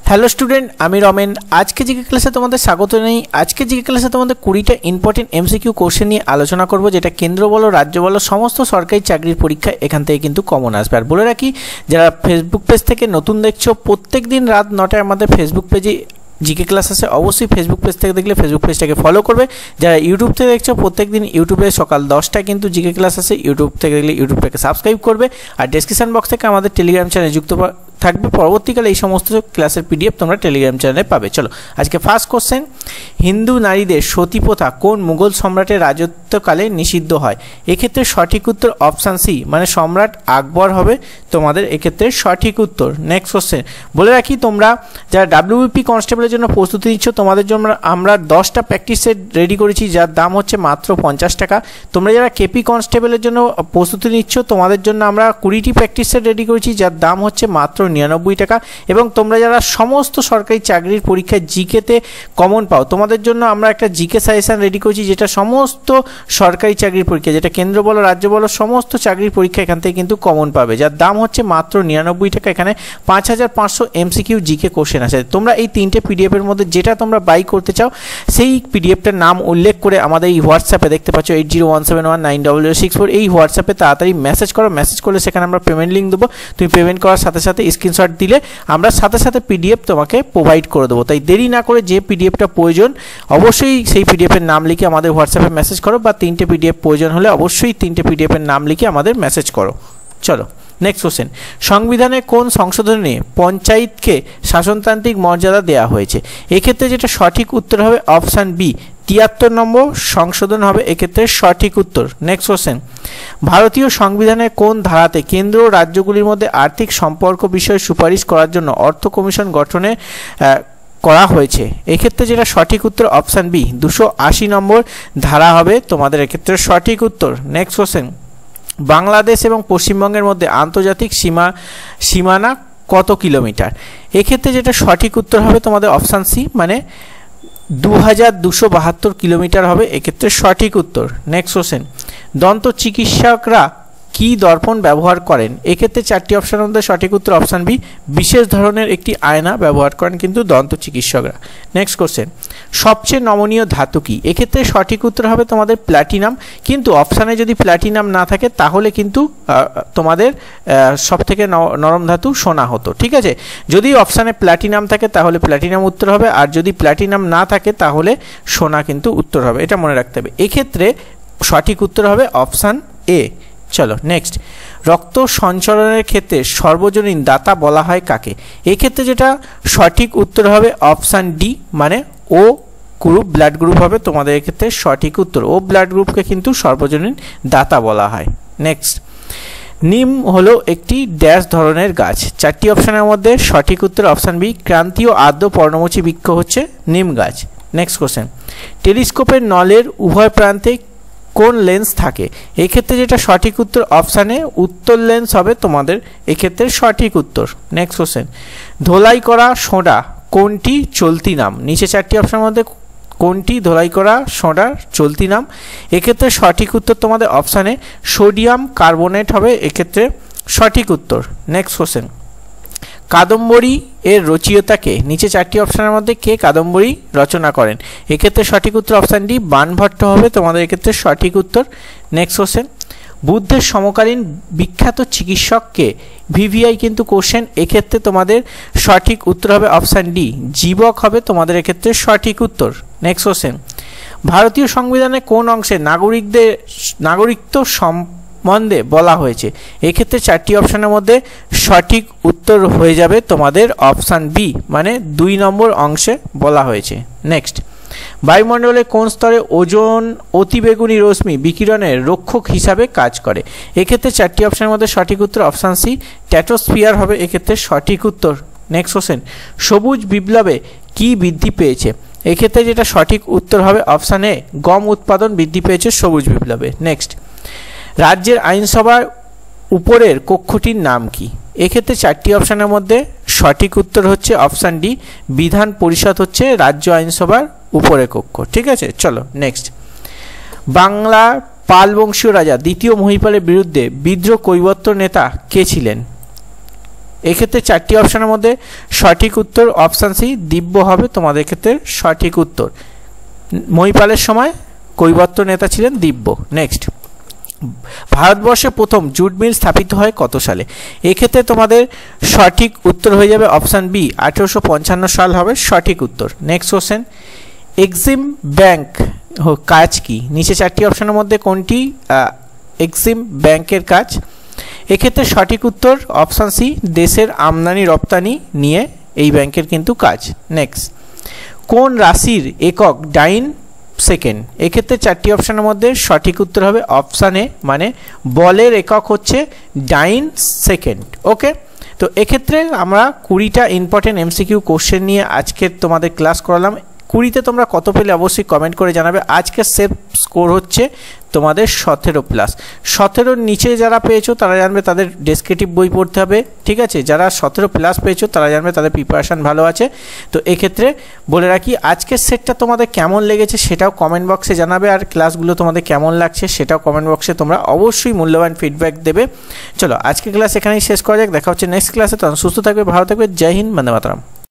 Hello student, আমি রমেন। আজকে GK ক্লাসে তোমাদের স্বাগত জানাই। আজকে জিকে ক্লাসে তোমাদের 20টা ইম্পর্টেন্ট এমসিকিউ কোশ্চেন নিয়ে আলোচনা করব, যেটা কেন্দ্র বলো রাজ্য বলো সমস্ত সরকারি চাকরির পরীক্ষা এখান থেকে কিন্তু কমন আসবে। আর বলে রাখি, যারা ফেসবুক পেজ থেকে নতুন দেখছো, প্রত্যেক দিন রাত 9টায় আমাদের ফেসবুক পেজে জিকে ক্লাস আছে। অবশ্যই ফেসবুক পেজ থেকে দেখলে ফেসবুক পেজটাকে ফলো করবে। যারা ইউটিউব থেকে দেখছো, প্রত্যেক দিন ইউটিউবে সকাল 10টায় কিন্তু জিকে ক্লাস আছে। ইউটিউব থেকে দেখলে ইউটিউবটাকে সাবস্ক্রাইব করবে। আর ডেসক্রিপশন বক্স থেকে আমাদের টেলিগ্রাম চ্যানেলে যুক্ত থাকবে। পরবর্তীকালে এই সমস্ত ক্লাসের পিডিএফ তোমরা টেলিগ্রাম চ্যানেলে পাবে। চলো আজকে ফার্স্ট কোশ্চেন, হিন্দু নারীদের সতী প্রথা কোন মুঘল সম্রাটের রাজত্বকালে নিষিদ্ধ হয়? এক্ষেত্রে সঠিক উত্তর অপশান সি, মানে সম্রাট আকবর হবে তোমাদের এক্ষেত্রে সঠিক উত্তর। নেক্সট কোশ্চেন, বলে রাখি তোমরা যারা ডাব্লিউবিপি কনস্টেবলের জন্য প্রস্তুতি নিচ্ছ, তোমাদের জন্য আমরা 10টা প্র্যাকটিস সেট রেডি করেছি, যার দাম হচ্ছে মাত্র 50 টাকা। তোমরা যারা কেপি কনস্টেবলের জন্য প্রস্তুতি নিচ্ছ, তোমাদের জন্য আমরা 20টি প্র্যাকটিস সেট রেডি করেছি, যার দাম হচ্ছে মাত্র 99 টাকা। এবং তোমরা যারা সমস্ত সরকারি চাকরির পরীক্ষায় জিকেতে কমন পাও, তোমাদের জন্য আমরা একটা জিকে সাজেশন রেডি করেছি, যেটা সমস্ত সরকারি চাকরির পরীক্ষা, যেটা কেন্দ্র বলো রাজ্য বলো সমস্ত চাকরির পরীক্ষা এখান থেকে কিন্তু কমন পাবে, যার দাম হচ্ছে মাত্র 99 টাকা। এখানে 5500 এমসিকিউ জিকে কোশ্চেন আছে। তোমরা এই 3টে পিডিএফ এর মধ্যে যেটা তোমরা বাই করতে চাও, সেই পিডিএফটার নাম উল্লেখ করে আমাদের এই হোয়াটসঅ্যাপে দেখতে পাচ্ছ 8017190064, এই হোয়াটসঅ্যাপে তাড়াতাড়ি মেসেজ করো। মেসেজ করলে সেখানে আমরা পেমেন্ট লিঙ্ক দেবো। তুমি পেমেন্ট করার সাথে সাথে স্ক্রিনশট দিলে আমরা সাথে সাথে পিডিএফ তোমাকে প্রোভাইড করে দেবো। তাই দেরি না করে যে পিডিএফটা প্রয়োজন অবশ্যই সেই পিডিএফের নাম লিখে আমাদের হোয়াটসঅ্যাপে মেসেজ করো, বা 3টে পিডিএফ প্রয়োজন হলে অবশ্যই 3টে পিডিএফের নাম লিখে আমাদের মেসেজ করো। চলো নেক্সট কোশ্চেন, সংবিধানে কোন সংশোধনে পঞ্চায়েতকে শাসনতান্ত্রিক মর্যাদা দেওয়া হয়েছে? এক্ষেত্রে যেটা সঠিক উত্তর হবে অপশান বি, 73 নম্বর সংশোধন হবে এক্ষেত্রে সঠিক উত্তর। নেক্সট কোশ্চেন, ভারতীয় সংবিধানের কোন ধারাতে কেন্দ্র ও রাজ্যগুলির মধ্যে আর্থিক সম্পর্ক বিষয়ে সুপারিশ করার জন্য অর্থ কমিশন গঠনে করা হয়েছে? এক্ষেত্রে যেটা সঠিক উত্তর অপশান বি, 280 নম্বর ধারা হবে তোমাদের এক্ষেত্রে সঠিক উত্তর। নেক্সট কোশ্চেন, বাংলাদেশ এবং পশ্চিমবঙ্গের মধ্যে আন্তর্জাতিক সীমানা কত কিলোমিটার? এক্ষেত্রে যেটা সঠিক উত্তর হবে তোমাদের অপশান সি, মানে 2272 কিলোমিটার হবে এক্ষেত্রে সঠিক উত্তর। নেক্সট কোশ্চেন, দন্ত চিকিৎসকরা কি দর্পণ ব্যবহার করেন? এক্ষেত্রে 4টি অপশানের মধ্যে সঠিক উত্তর অপশান বি, বিশেষ ধরনের একটি আয়না ব্যবহার করেন কিন্তু দন্ত চিকিৎসকরা। নেক্সট কোশ্চেন, সবচেয়ে নমনীয় ধাতু কি? এক্ষেত্রে সঠিক উত্তর হবে তোমাদের প্ল্যাটিনাম, কিন্তু অপশানে যদি প্ল্যাটিনাম না থাকে তাহলে কিন্তু তোমাদের সবথেকে নরম ধাতু সোনা হতো। ঠিক আছে, যদি অপশানে প্ল্যাটিনাম থাকে তাহলে প্ল্যাটিনাম উত্তর হবে, আর যদি প্ল্যাটিনাম না থাকে তাহলে সোনা কিন্তু উত্তর হবে, এটা মনে রাখতে হবে। এক্ষেত্রে সঠিক উত্তর হবে অপশান এ। চলো নেক্সট, রক্ত সঞ্চালনের ক্ষেত্রে সর্বজনীন দাতা বলা হয় কাকে? এক্ষেত্রে যেটা সঠিক উত্তর হবে অপশান ডি, মানে ও গ্রুপ ব্লাড গ্রুপ হবে তোমাদের এক্ষেত্রে সঠিক উত্তর। ও ব্লাড গ্রুপকে কিন্তু সর্বজনীন দাতা বলা হয়। নেক্সট, নিম হলো একটি ড্যাশ ধরনের গাছ। 4টি অপশানের মধ্যে সঠিক উত্তর অপশান বি, ক্রান্তীয় আর্দ্র পর্ণমোচী বৃক্ষ হচ্ছে নিম গাছ। নেক্সট কোশ্চেন, টেলিস্কোপের নলের উভয় প্রান্তে কোন লেন্স থাকে? এক্ষেত্রে যেটা সঠিক উত্তর অপশানে উত্তর লেন্স হবে তোমাদের এক্ষেত্রে সঠিক উত্তর। নেক্সট কোশ্চেন, ধোলাই করা সোডা কোনটি চলতি নাম? নিচে 4টি অপশানের মধ্যে কোনটি ধোলাই করা সোডার চলতি নাম? এক্ষেত্রে সঠিক উত্তর তোমাদের অপশানে সোডিয়াম কার্বনেট হবে এক্ষেত্রে সঠিক উত্তর। নেক্সট কোশ্চেন, কাদম্বরী এর রচয়িতাকে? নিচে 4টি অপশানের মধ্যে কে কাদম্বরী রচনা করেন? এক্ষেত্রে সঠিক উত্তর অপশান ডি, বাণভট্ট হবে তোমাদের এক্ষেত্রে সঠিক উত্তর। নেক্সট কোশ্চেন, বুদ্ধের সমকালীন বিখ্যাত চিকিৎসককে? ভিভিআই কিন্তু কোশ্চেন, এক্ষেত্রে তোমাদের সঠিক উত্তর হবে অপশান ডি, জীবক হবে তোমাদের এক্ষেত্রে সঠিক উত্তর। নেক্সট কোশ্চেন, ভারতীয় সংবিধানে কোন অংশে নাগরিকত্ব সম্বন্ধে বলা হয়েছে? এক্ষেত্রে 4টি অপশানের মধ্যে সঠিক উত্তর হয়ে যাবে তোমাদের অপশান বি, মানে 2 নম্বর অংশে বলা হয়েছে। নেক্সট, বায়ুমণ্ডলে কোন স্তরে ওজোন অতিবেগুনি রশ্মি বিকিরণের রক্ষক হিসাবে কাজ করে? এক্ষেত্রে 4টি অপশানের মধ্যে সঠিক উত্তর অপশান সি, স্ট্র্যাটোস্ফিয়ার হবে এক্ষেত্রে সঠিক উত্তর। নেক্সট কোশ্চেন, সবুজ বিপ্লবে কি বৃদ্ধি পেয়েছে? এক্ষেত্রে যেটা সঠিক উত্তর হবে অপশান এ, গম উৎপাদন বৃদ্ধি পেয়েছে সবুজ বিপ্লবে। নেক্সট, রাজ্যের আইনসভার উপরের কক্ষটির নাম কি? এক্ষেত্রে 4টি অপশানের মধ্যে সঠিক উত্তর হচ্ছে অপশান ডি, বিধান পরিষদ হচ্ছে রাজ্য আইনসভার উপরের কক্ষ। ঠিক আছে, চলো নেক্সট, বাংলার পাল বংশীয় রাজা দ্বিতীয় মহিপালের বিরুদ্ধে বিদ্রোহ কৈবর্ত নেতা কে ছিলেন? এক্ষেত্রে চারটি অপশনের মধ্যে সঠিক উত্তর অপশান সি দিব্য হবে তোমাদের ক্ষেত্রে সঠিক উত্তর। মহিপালের সময় কৈবর্ত নেতা ছিলেন দিব্য। নেক্সট, ভারতবর্ষে প্রথম জুট মিল স্থাপিত হয় কত সালে? এক্ষেত্রে তোমাদের সঠিক উত্তর হয়ে যাবে অপশান বি 1855 সাল হবে সঠিক উত্তর। নেক্সট কোশ্চেন, এক্সিম ব্যাংক কাজ কি? নিচে চারটি অপশনের মধ্যে কোনটি এক্সিম ব্যাংকের কাজ? এক্ষেত্রে সঠিক উত্তর অপশান সি দেশের আমদানি রপ্তানি নিয়ে এই ব্যাংকের কিন্তু কাজ। নেক্সট, কোন রাশির একক ডাইন সেকেন্ড? এক্ষেত্রে চারটি অপশনের মধ্যে সঠিক উত্তর হবে অপশান এ, মানে বলের একক হচ্ছে ডাইন সেকেন্ড। ওকে, তো এক্ষেত্রে আমরা 20টা ইম্পর্টেন্ট এমসিকিউ কোশ্চেন নিয়ে আজকের তোমাদের ক্লাস করালাম। 20তে তোমরা কত পেলে অবশ্যই কমেন্ট করে জানাবে। আজকের সেফ স্কোর হচ্ছে তোমাদের 17+। 17-র নিচে যারা পেয়েছো তারা জানবে তাদের ডেসক্রিপটিভ বই পড়তে হবে, ঠিক আছে। যারা 17+ পেয়েছো তারা জানবে তাদের প্রিপারেশান ভালো আছে। তো এক্ষেত্রে বলে রাখি, আজকের সেটটা তোমাদের কেমন লেগেছে সেটাও কমেন্ট বক্সে জানাবে, আর ক্লাসগুলো তোমাদের কেমন লাগছে সেটাও কমেন্ট বক্সে তোমরা অবশ্যই মূল্যবান ফিডব্যাক দেবে। চলো আজকের ক্লাস এখানেই শেষ করা যাক, দেখা হচ্ছে নেক্সট ক্লাসে। তখন সুস্থ থাকবে, ভালো থাকবে, জয় হিন্দ, বন্দে মাতরম।